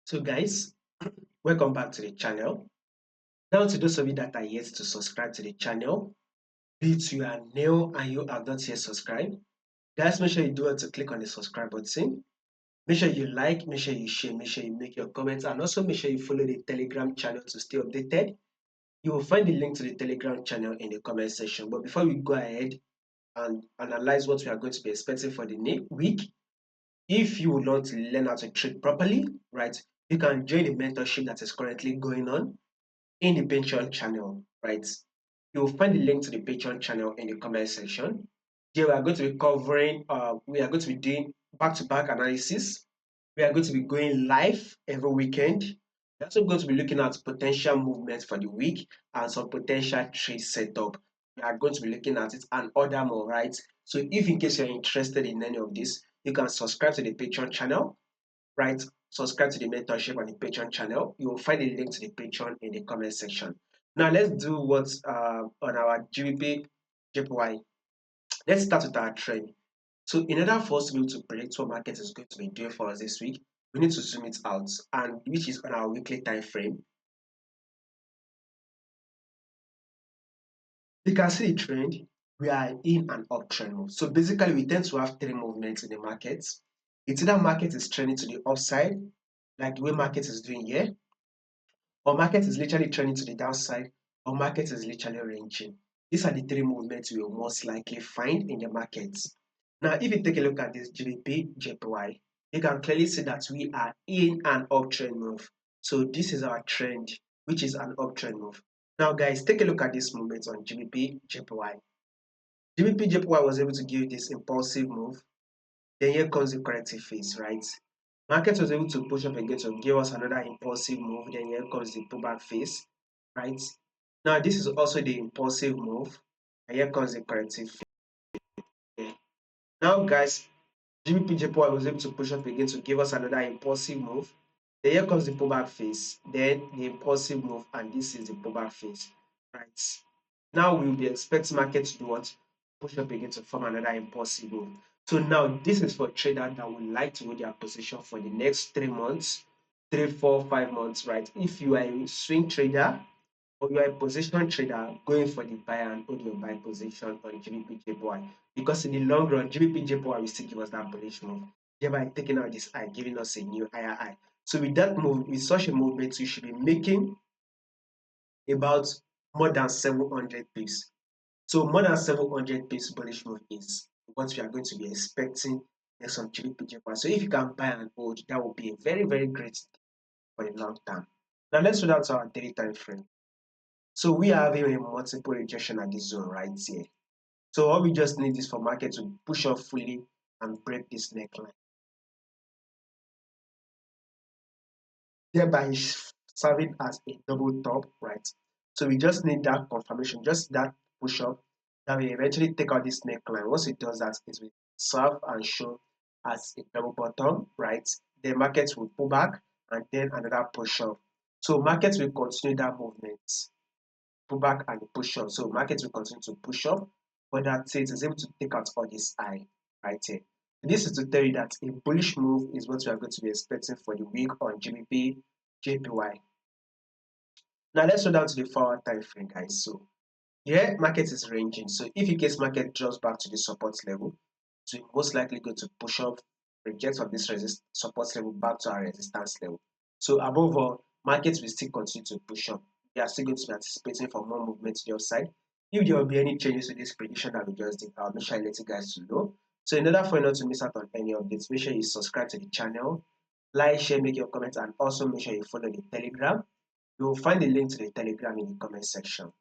So guys, welcome back to the channel. Now to those of you that are yet to subscribe to the channel, be it you are new and you have not yet subscribed, guys, make sure you do it to click on the subscribe button. Make sure you like, make sure you share, make sure you make your comments, and also make sure you follow the Telegram channel to stay updated. You will find the link to the Telegram channel in the comment section. But before we go ahead and analyze what we are going to be expecting for the week, if you would want to learn how to trade properly, right, you can join the mentorship that is currently going on in the Patreon channel, right? You will find the link to the Patreon channel in the comment section. Here we are going to be covering, we are going to be doing back-to-back analysis. We are going to be going live every weekend. We're also going to be looking at potential movements for the week and some potential trade setup. We are going to be looking at it and other more, right? So if in case you're interested in any of this, you can subscribe to the Patreon channel, right? Subscribe to the mentorship on the Patreon channel. You will find a link to the Patreon in the comment section. Now let's do what's on our GBPJPY. Let's start with our trend. So in order for us to be able to predict what market is going to be doing for us this week, we need to zoom it out, and which is on our weekly time frame. You can see the trend. We are in an uptrend move. So basically, we tend to have three movements in the market. It's either market is trending to the upside, like the way market is doing here, or market is literally trending to the downside, or market is literally ranging. These are the three movements you will most likely find in the markets. Now, if you take a look at this GBP JPY, you can clearly see that we are in an uptrend move. So this is our trend, which is an uptrend move. Now, guys, take a look at this movement on GBP JPY. GBP JPY was able to give this impulsive move. Then here comes the corrective phase, right? Market was able to push up again to give us another impulsive move. Then here comes the pullback phase, right? Now this is also the impulsive move, and here comes the corrective phase. Now, guys, GBPJPY was able to push up again to give us another impulsive move. Then here comes the pullback phase, then the impulsive move, and this is the pullback phase, right? Now we'll be expecting market to do what? Push up again to form another impulsive move. So now this is for traders that would like to hold their position for the next 3 months, 3, 4, 5 months, right? If you are a swing trader or you are a position trader going for the buy and hold your buy position on GBPJPY, because in the long run, GBPJPY will still give us that bullish move, thereby taking out this high, giving us a new higher high. So with that move, with such a movement, you should be making about more than 700 pips. So more than 700 pips bullish move is what we are going to be expecting next on GBPJPY. So if you can buy and hold, that will be a very, very great for the long term. Now let's go down to our daily time frame. So we are having a multiple rejection at this zone right here. So all we just need is for market to push up fully and break this neckline, thereby serving as a double top, right? So we just need that confirmation, just that push up, that will eventually take out this neckline. Once it does that, it will serve and show as a double bottom, right? The market will pull back and then another push up. So markets will continue that movement, pull back and push up. So markets will continue to push up, but that it is able to take out all this high right here. This is to tell you that a bullish move is what we are going to be expecting for the week on GBP JPY. Now let's go down to the 4-hour time frame, guys. So here market is ranging. So if in case market drops back to the support level, so it's most likely going to push up, reject from this support level back to our resistance level. So above all, markets will still continue to push up. We are still going to be anticipating for more movement to the upside. If there will be any changes to this prediction that we just did, I'll make sure I let you guys know. So in order for you not to miss out on any updates, make sure you subscribe to the channel, like, share, make your comments, and also make sure you follow the Telegram. You will find the link to the Telegram in the comment section.